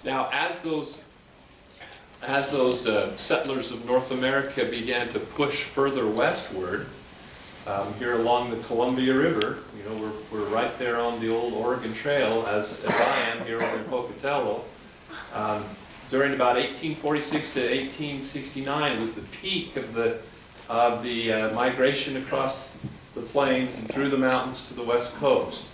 Now, as those settlers of North America began to push further westward, here along the Columbia River, you know, we're right there on the old Oregon Trail, as I am here over in Pocatello. During about 1846 to 1869 was the peak of the migration across the plains and through the mountains to the west coast.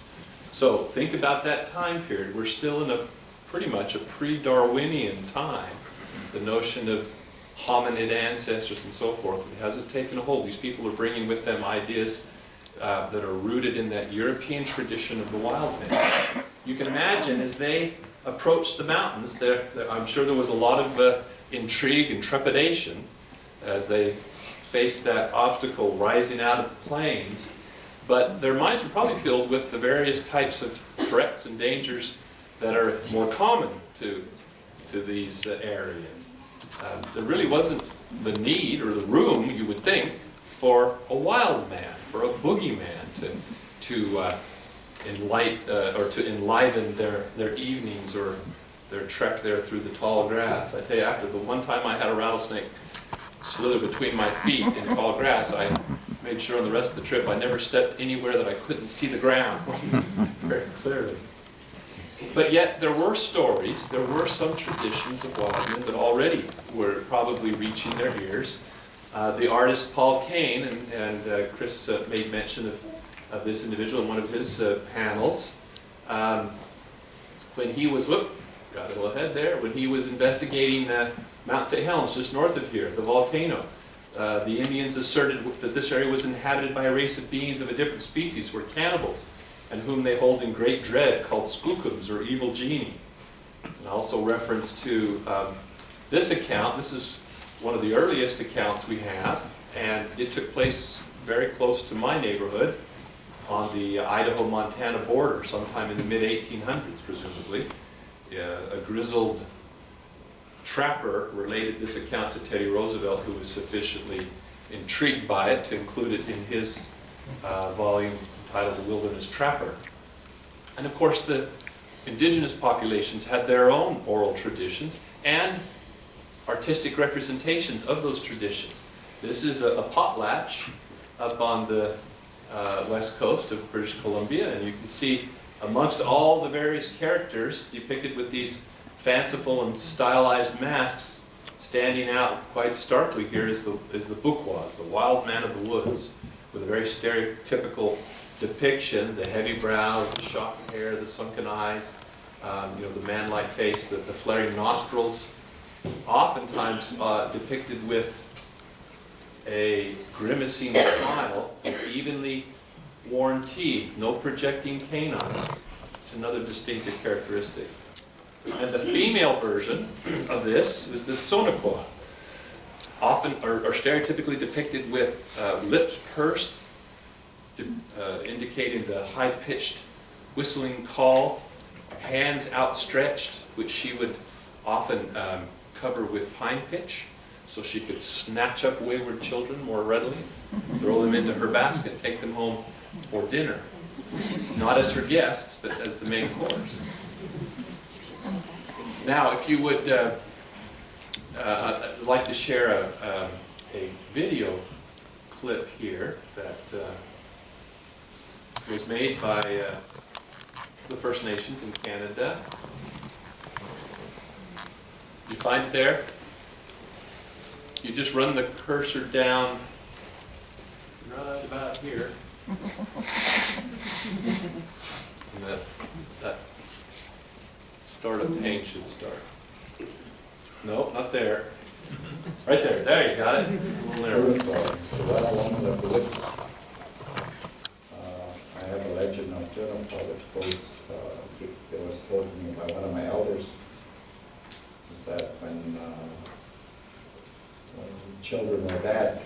So think about that time period. We're still in pretty much a pre-Darwinian time. The notion of hominid ancestors and so forth, it hasn't taken a hold. These people are bringing with them ideas that are rooted in that European tradition of the wild man. You can imagine as they approached the mountains, I'm sure there was a lot of intrigue and trepidation as they faced that obstacle rising out of the plains, but their minds were probably filled with the various types of threats and dangers that are more common to these areas. There really wasn't the need or the room, you would think, for a wild man, for a boogeyman to enliven their evenings or their trek there through the tall grass. I tell you, after the one time I had a rattlesnake slither between my feet in tall grass, I made sure on the rest of the trip I never stepped anywhere that I couldn't see the ground very clearly. But yet there were stories, there were some traditions of wild men that already were probably reaching their ears. The artist Paul Kane, and Chris made mention of this individual in one of his panels. When he was, got a little ahead there, when he was investigating Mount St. Helens, just north of here, the volcano, the Indians asserted that this area was inhabited by a race of beings of a different species, who were cannibals, and whom they hold in great dread, called skookums, or evil genii. And also reference to this account. This is one of the earliest accounts we have, and it took place very close to my neighborhood on the Idaho-Montana border, sometime in the mid-1800s, presumably. A grizzled trapper related this account to Teddy Roosevelt, who was sufficiently intrigued by it to include it in his volume titled The Wilderness Trapper. And of course the indigenous populations had their own oral traditions and artistic representations of those traditions. This is a potlatch up on the west coast of British Columbia, and you can see amongst all the various characters depicted with these fanciful and stylized masks, standing out quite starkly here is the Bukwas, the wild man of the woods, with a very stereotypical depiction: the heavy brows, the shock hair, the sunken eyes, the man-like face, the flaring nostrils, oftentimes depicted with a grimacing smile, evenly worn teeth, no projecting canines. It's another distinctive characteristic. And the female version of this is the Sonequa, often or stereotypically depicted with lips pursed, indicating the high-pitched whistling call, hands outstretched, which she would often cover with pine pitch, so she could snatch up wayward children more readily, throw them into her basket, take them home for dinner. Not as her guests, but as the main course. Now, if you would I'd like to share a video clip here that was made by the First Nations in Canada. You find it there? You just run the cursor down right about here. And that start of paint should start. No, not there. Right there. There, you got it. A little narrow. So right along the woods, I have a legend of Juniper, which goes, it was told to me by one of my elders, is that when children were bad,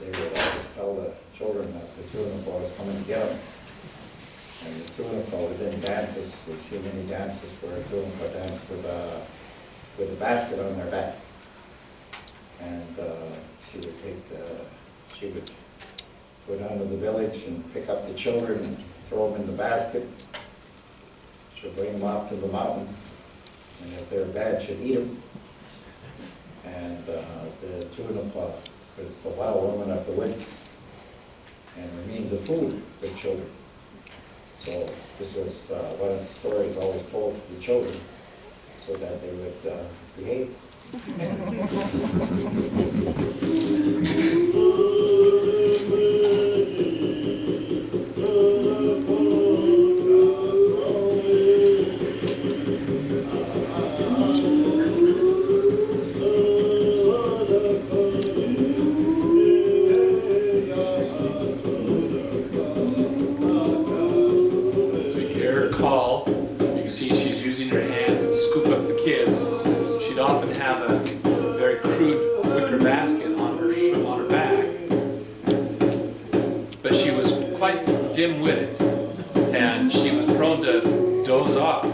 they would always tell the children that the Juniper was coming to get them. And the Juniper within dances, we see many dances where a Juniper danced with a basket on their back. And she would go down to the village and pick up the children and throw them in the basket. She'll bring them off to the mountain, and if they're bad, should eat them. And the tuna is the wild woman of the woods, and her means of food for children. So this was one of the stories always told to the children, so that they would behave. She'd often have a very crude wicker basket on her back, but she was quite dim-witted, and she was prone to doze off.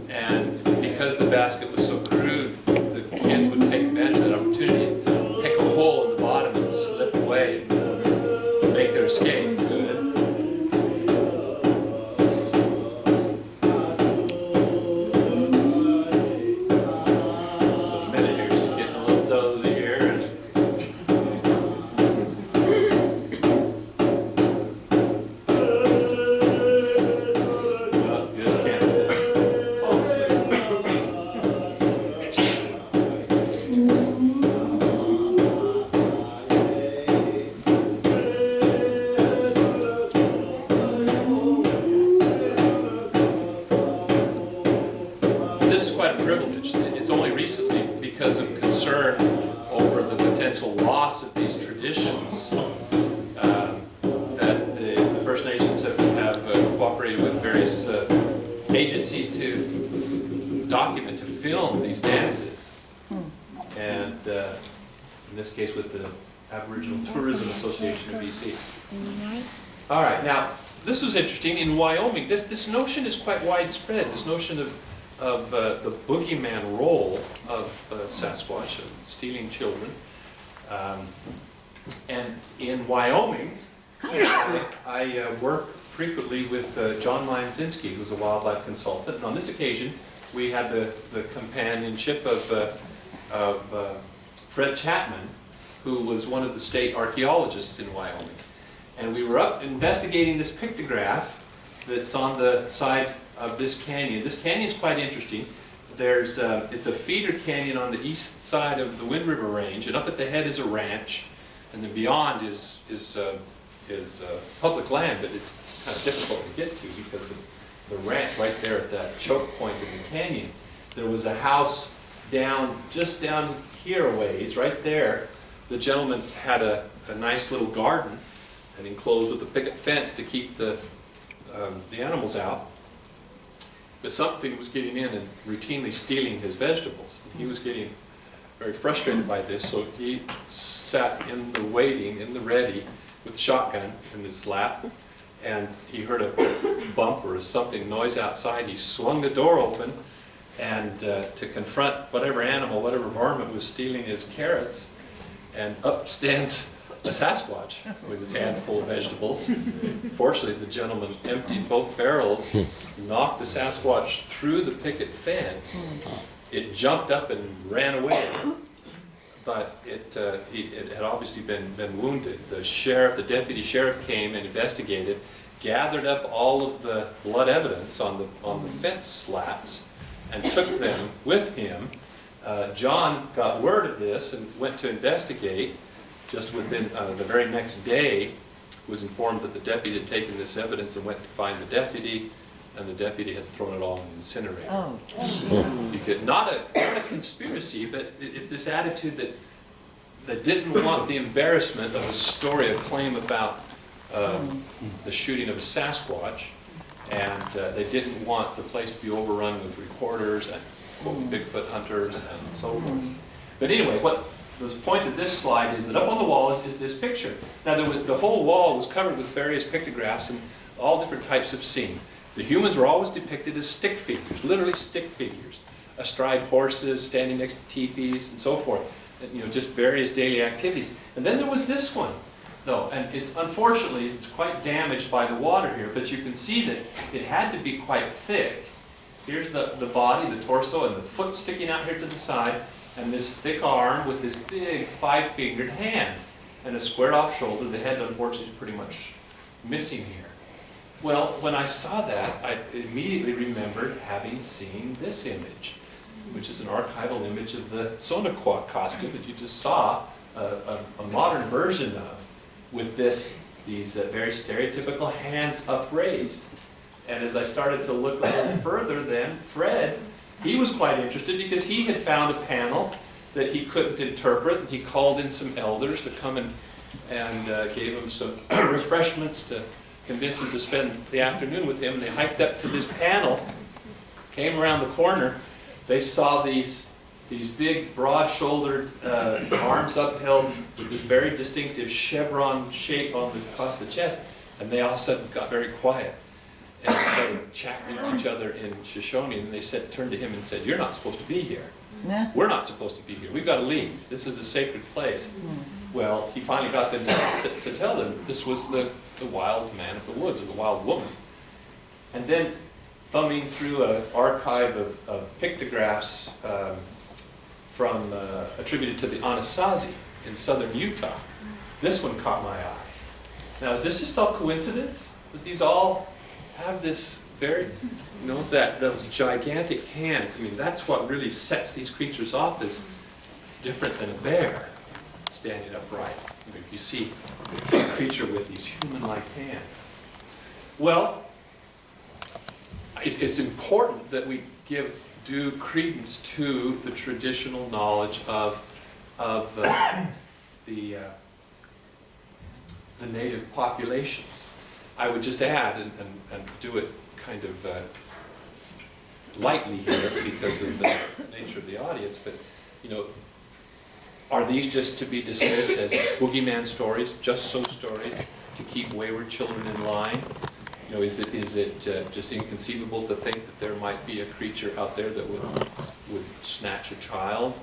And because the basket was so crude, the kids would take advantage of that opportunity, pick a hole in the bottom and slip away and make their escape. Good. Loss of these traditions that the First Nations have cooperated with various agencies to document, to film these dances, and in this case with the Aboriginal Tourism Association of BC. All right, now this was interesting. In Wyoming, this notion is quite widespread, this notion of the boogeyman role of Sasquatch, of stealing children. And in Wyoming, I work frequently with John Lionzinski, who's a wildlife consultant. And on this occasion, we had the companionship of Fred Chapman, who was one of the state archaeologists in Wyoming. And we were up investigating this pictograph that's on the side of this canyon. This canyon is quite interesting. It's a feeder canyon on the east side of the Wind River Range, and up at the head is a ranch, and then beyond is public land, but it's kind of difficult to get to because of the ranch right there at that choke point in the canyon. There was a house just down here a ways, right there. The gentleman had a nice little garden and enclosed with a picket fence to keep the animals out. But something was getting in and routinely stealing his vegetables. He was getting very frustrated by this, so he sat in the waiting, in the ready, with a shotgun in his lap, and he heard a bump or something, noise outside. He swung the door open, and to confront whatever animal, whatever varmint was stealing his carrots, and up stands a Sasquatch with his hands full of vegetables. Fortunately, the gentleman emptied both barrels, knocked the Sasquatch through the picket fence. It jumped up and ran away, but it had obviously been wounded. The deputy sheriff came and investigated, gathered up all of the blood evidence on the fence slats, and took them with him. John got word of this and went to investigate. Just within the very next day, was informed that the deputy had taken this evidence and went to find the deputy, and the deputy had thrown it all in the incinerator. Oh. Because not a conspiracy, but it's this attitude that didn't want the embarrassment of a story, a claim about the shooting of a Sasquatch, and they didn't want the place to be overrun with reporters and Bigfoot hunters and so forth. But anyway, what the point of this slide is that up on the wall is this picture. Now the whole wall was covered with various pictographs and all different types of scenes. The humans were always depicted as stick figures, literally stick figures, astride horses, standing next to teepees, and so forth. And, just various daily activities. And then there was this one, though, and unfortunately it's quite damaged by the water here, but you can see that it had to be quite thick Here's the body, the torso, and the foot sticking out here to the side, and this thick arm with this big 5-fingered hand, and a squared-off shoulder. The head, unfortunately, is pretty much missing here. Well, when I saw that, I immediately remembered having seen this image, which is an archival image of the SASQUATCH costume that you just saw, a modern version of, with these very stereotypical hands upraised. And as I started to look a little further then, Fred, he was quite interested because he had found a panel that he couldn't interpret. He called in some elders to come and gave him some refreshments to convince him to spend the afternoon with him. And they hiked up to this panel, came around the corner. They saw these big, broad-shouldered arms upheld with this very distinctive chevron shape across the chest. And they all of a sudden got very quiet. And they started chatting to each other in Shoshone, and they turned to him and said, "You're not supposed to be here. Yeah. We're not supposed to be here. We've got to leave. This is a sacred place." Well, he finally got them to tell them this was the wild man of the woods, or the wild woman. And then, thumbing through an archive of pictographs attributed to the Anasazi in southern Utah, this one caught my eye. Now, is this just all coincidence that these all have this very, those gigantic hands? I mean, that's what really sets these creatures off as different than a bear standing upright. If you see a creature with these human-like hands. Well, it's important that we give due credence to the traditional knowledge of the native populations. I would just add, and do it kind of lightly here because of the nature of the audience, but are these just to be dismissed as boogeyman stories, just so stories to keep wayward children in line? Is it just inconceivable to think that there might be a creature out there that would snatch a child?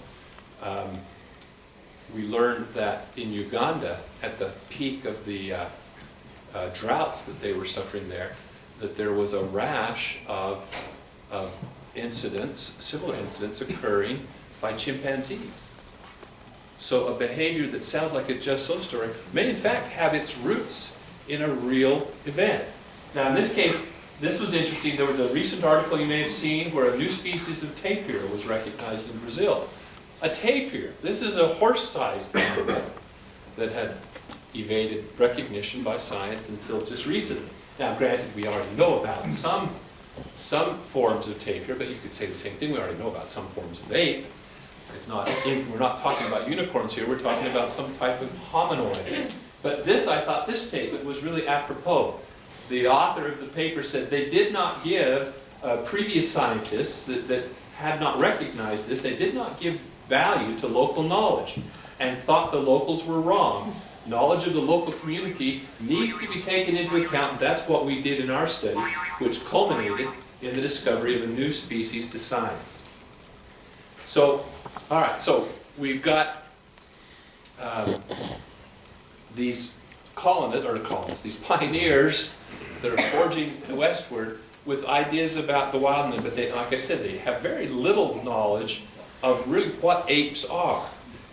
We learned that in Uganda, at the peak of the droughts that they were suffering there, that there was a rash of similar incidents occurring by chimpanzees. So a behavior that sounds like a just so story may in fact have its roots in a real event. Now in this case, this was interesting. There was a recent article you may have seen where a new species of tapir was recognized in Brazil. A tapir, this is a horse-sized animal that had evaded recognition by science until just recently. Now granted, we already know about some forms of tapir, but you could say the same thing. We already know about some forms of ape. We're not talking about unicorns here, we're talking about some type of hominoid. But I thought this statement was really apropos. The author of the paper said they did not give previous scientists that had not recognized this, they did not give value to local knowledge and thought the locals were wrong. Knowledge of the local community needs to be taken into account. That's what we did in our study, which culminated in the discovery of a new species to science. So, all right, so we've got these colonists, these pioneers that are forging westward with ideas about the wildmen, but like I said, they have very little knowledge of really what apes are.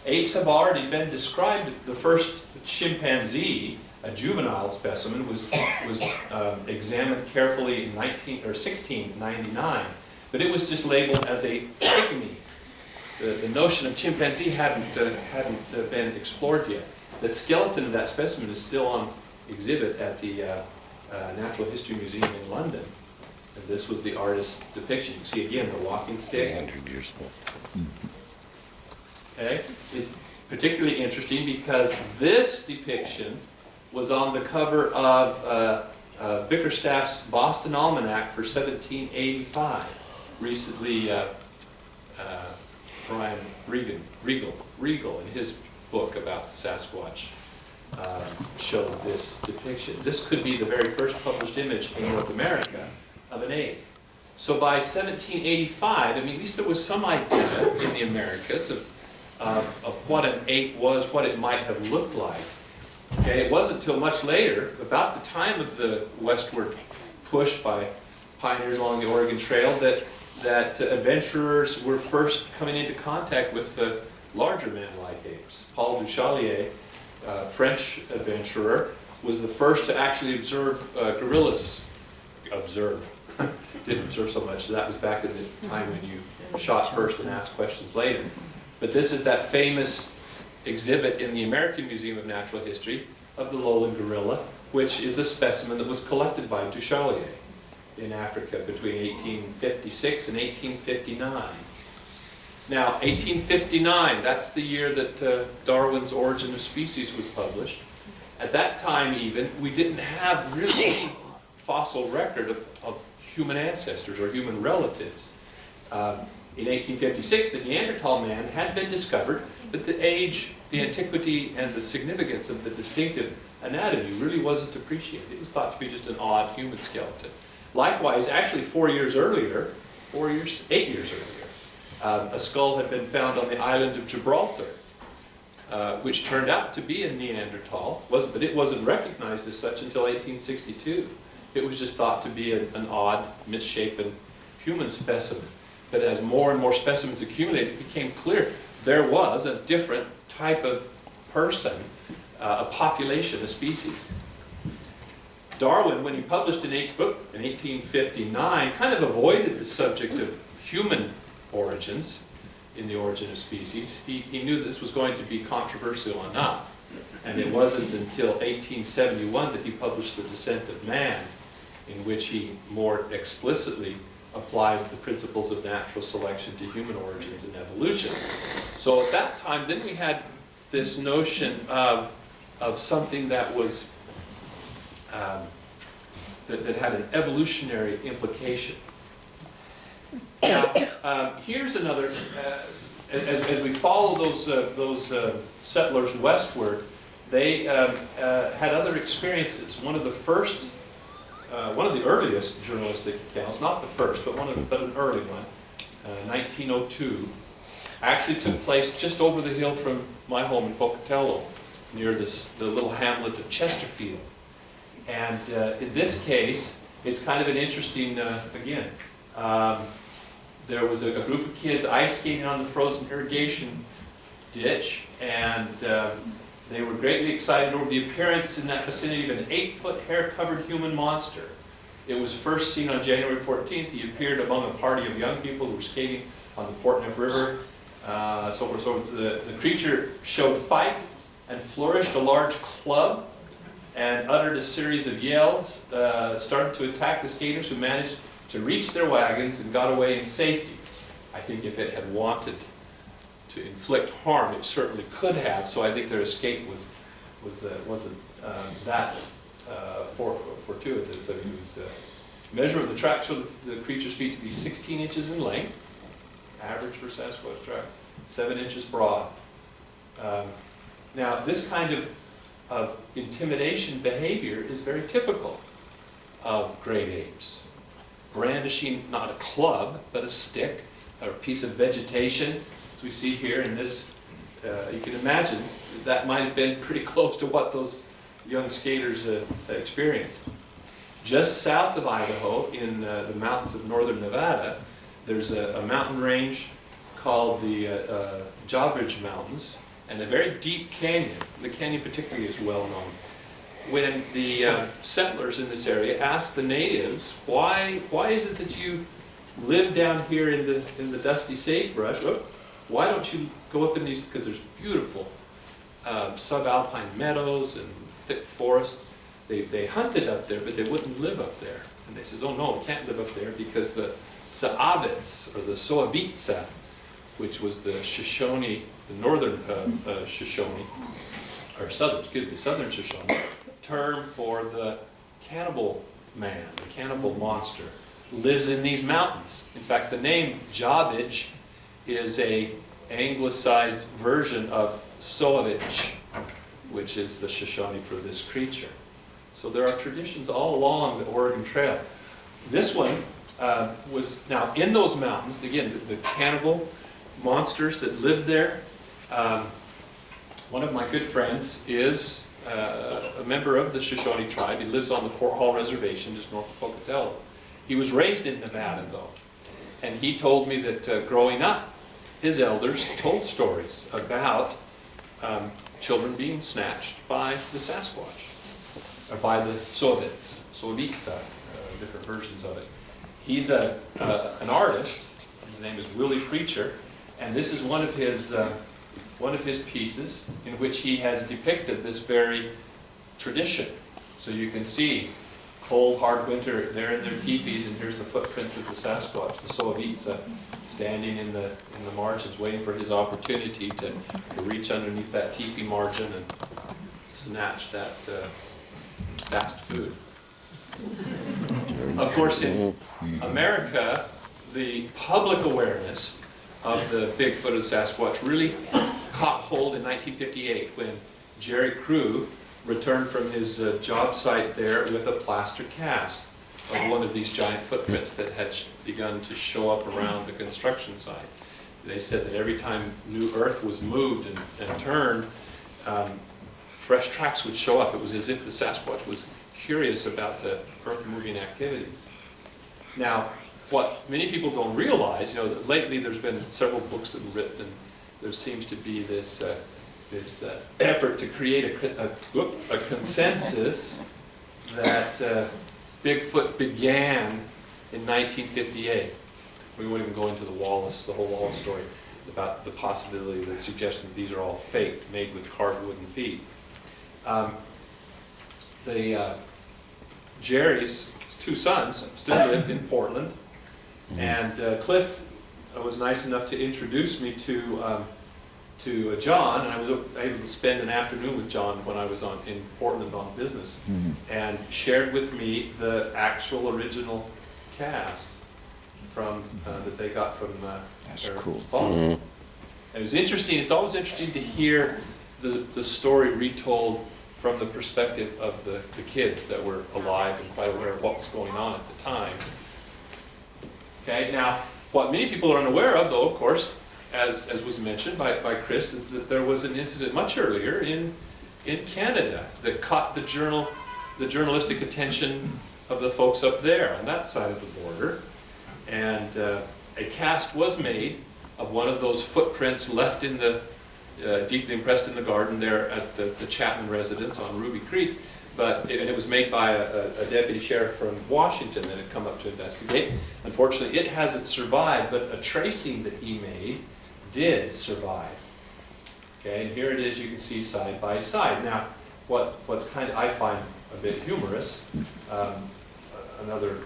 Apes have already been described. The first chimpanzee, a juvenile specimen, was examined carefully in 1699, but it was just labeled as a pygmy. The notion of chimpanzee hadn't been explored yet. The skeleton of that specimen is still on exhibit at the Natural History Museum in London. And this was the artist's depiction. You see again the walking stick. 300 years old. Okay, it's particularly interesting because this depiction was on the cover of Bickerstaff's Boston Almanac for 1785. Recently, Brian Regal, in his book about the Sasquatch, showed this depiction. This could be the very first published image in North America of an ape. So by 1785, at least there was some idea in the Americas of what an ape was, what it might have looked like. Okay, it wasn't until much later, about the time of the westward push by pioneers along the Oregon Trail, that that adventurers were first coming into contact with the larger man-like apes. Paul Duchalier, French adventurer, was the first to actually observe gorillas. Didn't observe so much. That was back in the time when you shot first and asked questions later. But this is that famous exhibit in the American Museum of Natural History of the lowland gorilla, which is a specimen that was collected by Duchalier in Africa between 1856 and 1859. Now, 1859, that's the year that Darwin's Origin of Species was published. At that time even, we didn't have really any fossil record of human ancestors or human relatives. In 1856, the Neanderthal man had been discovered, but the age, the antiquity, and the significance of the distinctive anatomy really wasn't appreciated. It was thought to be just an odd human skeleton. Likewise, actually 8 years earlier, a skull had been found on the island of Gibraltar, which turned out to be a Neanderthal, but it wasn't recognized as such until 1862. It was just thought to be an odd, misshapen human specimen. But as more and more specimens accumulated, it became clear there was a different type of person, a population, a species. Darwin, when he published an book in 1859, kind of avoided the subject of human origins in the Origin of Species. He knew this was going to be controversial enough. And it wasn't until 1871 that he published The Descent of Man, in which he more explicitly applied the principles of natural selection to human origins and evolution. So at that time, then we had this notion of something that was that had an evolutionary implication. Now, here's another. As we follow those settlers westward, they had other experiences. One of the earliest journalistic accounts, not the first, but an early one, 1902, actually took place just over the hill from my home in Pocatello, near the little hamlet of Chesterfield. And in this case, it's kind of an interesting, again, there was a group of kids ice skating on the frozen irrigation ditch, and they were greatly excited over the appearance in that vicinity of an 8-foot hair-covered human monster. It was first seen on January 14th. He appeared among a party of young people who were skating on the Portneuf River. So the creature showed fight and flourished a large club and uttered a series of yells, started to attack the skaters, who managed to reach their wagons and got away in safety. I think if it had wanted to inflict harm, it certainly could have, so I think their escape wasn't that fortuitous. So he was measuring the track showed the creature's feet to be 16 inches in length, average for Sasquatch track, 7 inches broad. Now, this kind of intimidation behavior is very typical of great apes. Brandishing not a club, but a stick, or a piece of vegetation, as we see here in this, you can imagine that might have been pretty close to what those young skaters experienced. Just south of Idaho, in the mountains of northern Nevada, there's a mountain range called the Jawbridge Mountains, and a very deep canyon. The canyon particularly is well known. When the settlers in this area asked the natives, why is it that you live down here in the dusty sagebrush? Why don't you go up in these, because there's beautiful subalpine meadows and thick forest. They hunted up there, but they wouldn't live up there. And they said, oh no, we can't live up there because the Saavits, or the Soavitsa, which was the Shoshone, the northern Shoshone, or southern Shoshone, term for the cannibal man, the cannibal monster, lives in these mountains. In fact, the name Jawbridge is a anglicized version of Soavitch, which is the Shoshone for this creature. So there are traditions all along the Oregon Trail. This one was, now in those mountains, again, the cannibal monsters that lived there. One of my good friends is a member of the Shoshone tribe. He lives on the Fort Hall Reservation just north of Pocatello. He was raised in Nevada, though. And he told me that growing up, his elders told stories about children being snatched by the Sasquatch, or by the Sovitsa, different versions of it. He's an artist. His name is Willie Preacher, and this is one of his pieces in which he has depicted this very tradition. So you can see cold, hard winter, they're in their teepees, and here's the footprints of the Sasquatch, the Sovitsa, standing in the margins, waiting for his opportunity to reach underneath that teepee margin and snatch that fast food. Of course, in America, the public awareness of the Bigfoot and Sasquatch really caught hold in 1958 when Jerry Crew returned from his job site there with a plaster cast of one of these giant footprints that had begun to show up around the construction site. They said that every time new earth was moved and turned, fresh tracks would show up. It was as if the Sasquatch was curious about the earth-moving activities. Now, what many people don't realize, that lately there's been several books that were written, and there seems to be this effort to create a consensus that Bigfoot began in 1958. We won't even go into the whole Wallace story about the possibility, the suggestion that these are all faked, made with carved wooden feet. Jerry's two sons still live in Portland, and Cliff was nice enough to introduce me to John, and I was able to spend an afternoon with John when I was in Portland on business, and shared with me the actual original cast from that they got from That's their cool. father. It was interesting. It's always interesting to hear the story retold from the perspective of the kids that were alive and quite aware of what was going on at the time. Okay, now what many people are unaware of, though, of course, as was mentioned by Chris, is that there was an incident much earlier in Canada that caught the journalistic attention of the folks up there on that side of the border. And a cast was made of one of those footprints left in the, deeply impressed in the garden there at the Chapman residence on Ruby Creek. And it was made by a deputy sheriff from Washington that had come up to investigate. Unfortunately, it hasn't survived, but a tracing that he made did survive. Okay, and here it is, you can see side by side. Now, what's kind of, I find a bit humorous, another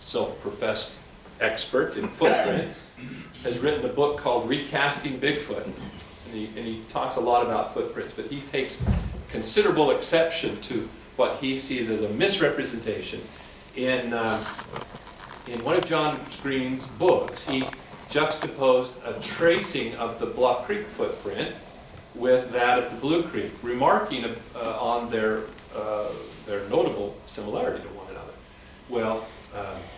self-professed expert in footprints has written a book called Recasting Bigfoot. And he talks a lot about footprints, but he takes considerable exception to what he sees as a misrepresentation. In one of John Green's books, he juxtaposed a tracing of the Bluff Creek footprint with that of the Blue Creek, remarking on their notable similarity to one another. Well,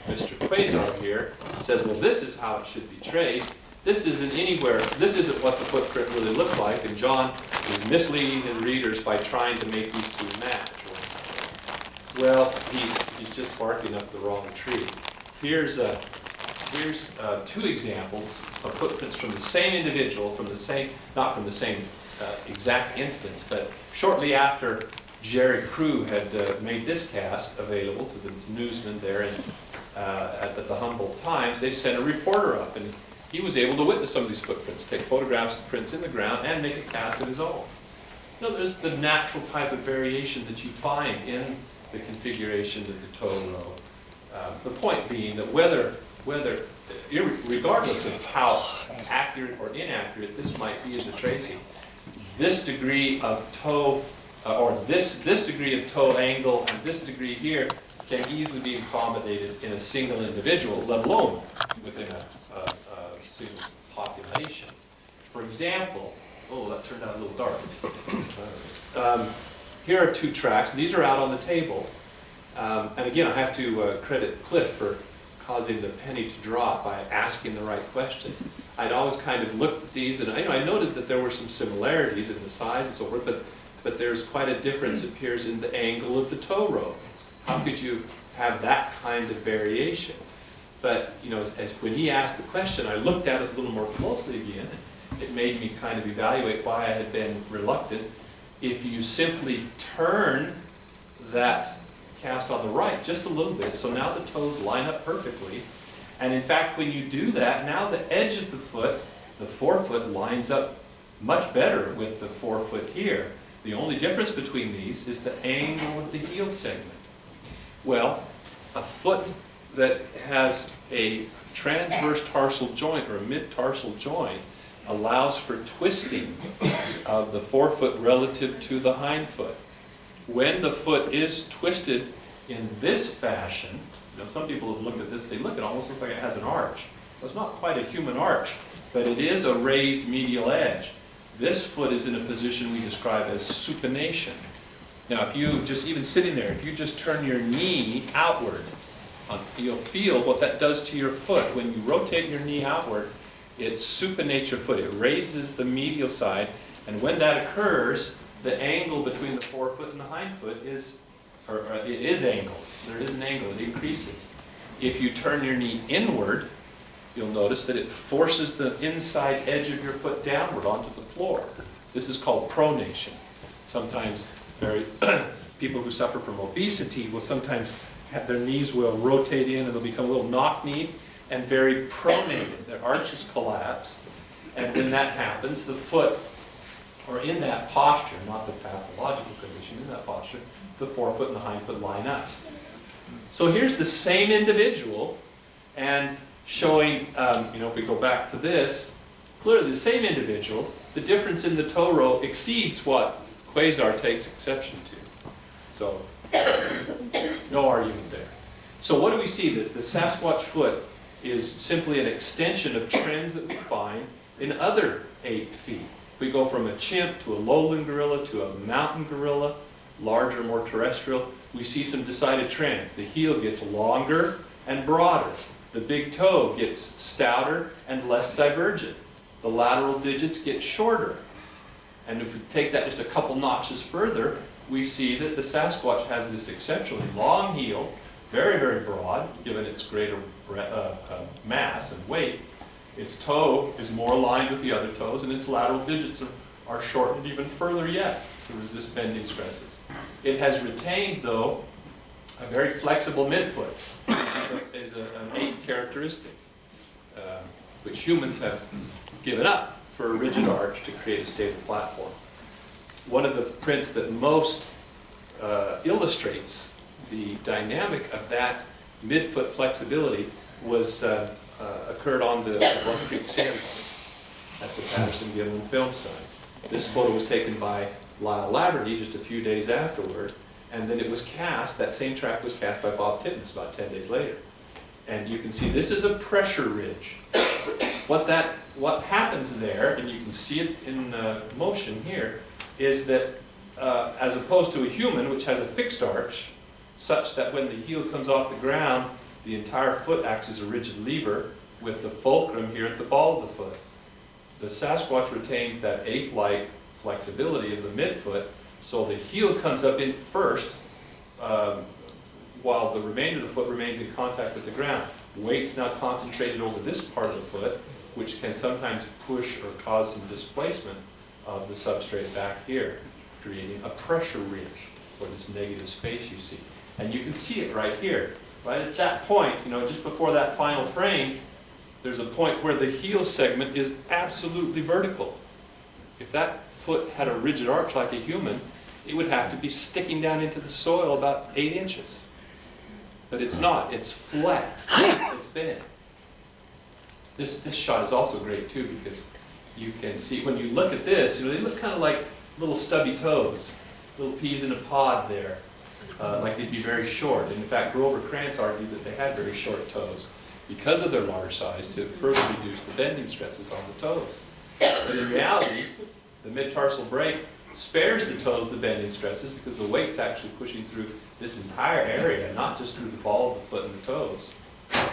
Mr. Quasar here says, well, this is how it should be traced. This isn't anywhere, this isn't what the footprint really looks like, and John is misleading his readers by trying to make these two match. Well, he's just barking up the wrong tree. Here's two examples of footprints from the same individual, not from the same exact instance, but shortly after Jerry Crew had made this cast available to the newsmen there at the Humboldt Times. They sent a reporter up, and he was able to witness some of these footprints, take photographs of prints in the ground, and make a cast of his own. There's the natural type of variation that you find in the configuration of the toe row. The point being that regardless of how accurate or inaccurate this might be as a tracing, this degree of toe, or this degree of toe angle and this degree here can easily be accommodated in a single individual, let alone within a single population. For example, oh, that turned out a little dark. Here are two tracks, and these are out on the table. And again, I have to credit Cliff for causing the penny to drop by asking the right question. I'd always kind of looked at these, and I noted that there were some similarities in the size and so forth, but there's quite a difference, it appears, in the angle of the toe row. How could you have that kind of variation? But when he asked the question, I looked at it a little more closely again, and it made me kind of evaluate why I had been reluctant. If you simply turn that cast on the right just a little bit, so now the toes line up perfectly, and in fact when you do that, now the edge of the foot, the forefoot, lines up much better with the forefoot here. The only difference between these is the angle of the heel segment. Well, a foot that has a transverse tarsal joint or a mid-tarsal joint allows for twisting of the forefoot relative to the hindfoot. When the foot is twisted in this fashion, some people have looked at this and say, look, it almost looks like it has an arch. Well, it's not quite a human arch, but it is a raised medial edge. This foot is in a position we describe as supination. Now, if you just, even sitting there, if you just turn your knee outward, you'll feel what that does to your foot. When you rotate your knee outward, it supinates your foot. It raises the medial side, and when that occurs, the angle between the forefoot and the hindfoot is, it is angled. There is an angle. It increases. If you turn your knee inward, you'll notice that it forces the inside edge of your foot downward onto the floor. This is called pronation. Sometimes people who suffer from obesity will sometimes have their knees will rotate in and they'll become a little knock-kneed and very pronated. Their arches collapse, and when that happens, the foot, or in that posture, not the pathological condition, in that posture, the forefoot and the hindfoot line up. So here's the same individual, and showing, if we go back to this, clearly the same individual, the difference in the toe row exceeds what Quasar takes exception to. So, no argument there. So what do we see? That the Sasquatch foot is simply an extension of trends that we find in other ape feet. If we go from a chimp to a lowland gorilla to a mountain gorilla, larger, more terrestrial, we see some decided trends. The heel gets longer and broader. The big toe gets stouter and less divergent. The lateral digits get shorter. And if we take that just a couple notches further, we see that the Sasquatch has this exceptionally long heel, very, very broad, given its greater mass and weight. Its toe is more aligned with the other toes, and its lateral digits are shortened even further yet to resist bending stresses. It has retained, though, a very flexible midfoot, which is an ape characteristic, which humans have given up for a rigid arch to create a stable platform. One of the prints that most illustrates the dynamic of that midfoot flexibility was occurred on the Bluff Creek sand at the Patterson-Gilman film site. This photo was taken by Lyle Laverty just a few days afterward, and then it was cast, that same track was cast by Bob Titmus about 10 days later. And you can see this is a pressure ridge. What happens there, and you can see it in motion here, is that as opposed to a human, which has a fixed arch, such that when the heel comes off the ground, the entire foot acts as a rigid lever with the fulcrum here at the ball of the foot. The Sasquatch retains that ape-like flexibility of the midfoot, so the heel comes up in first, while the remainder of the foot remains in contact with the ground. Weight's now concentrated over this part of the foot, which can sometimes push or cause some displacement of the substrate back here, creating a pressure ridge for this negative space you see. And you can see it right here. Right at that point, just before that final frame, there's a point where the heel segment is absolutely vertical. If that foot had a rigid arch like a human, it would have to be sticking down into the soil about 8 inches. But it's not. It's flexed. It's bent. This shot is also great too, because you can see when you look at this, they look kind of like little stubby toes, little peas in a pod there, like they'd be very short. And in fact, Grover Krantz argued that they had very short toes because of their large size to further reduce the bending stresses on the toes. But in reality, the mid-tarsal break spares the toes the bending stresses because the weight's actually pushing through this entire area, not just through the ball of the foot and the toes.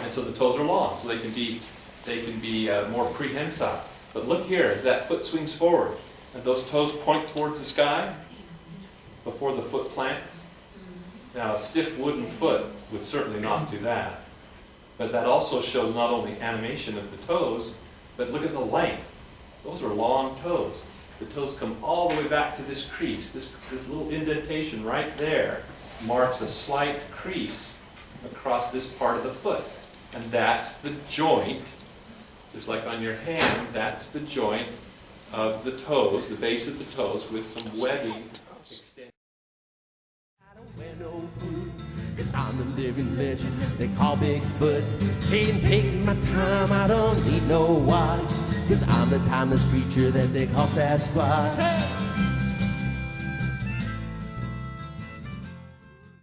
And so the toes are long, so they can be more prehensile. But look here, as that foot swings forward, and those toes point towards the sky before the foot plants. Now, a stiff wooden foot would certainly not do that. But that also shows not only animation of the toes, but look at the length. Those are long toes. The toes come all the way back to this crease. This little indentation right there marks a slight crease across this part of the foot. And that's the joint, just like on your hand, that's the joint of the toes, the base of the toes, with some webbing extending. I don't wear no boot, 'cause I'm the living legend they call Bigfoot. Can't take my time, I don't need no watch, 'cause I'm the timeless creature that they call Sasquatch.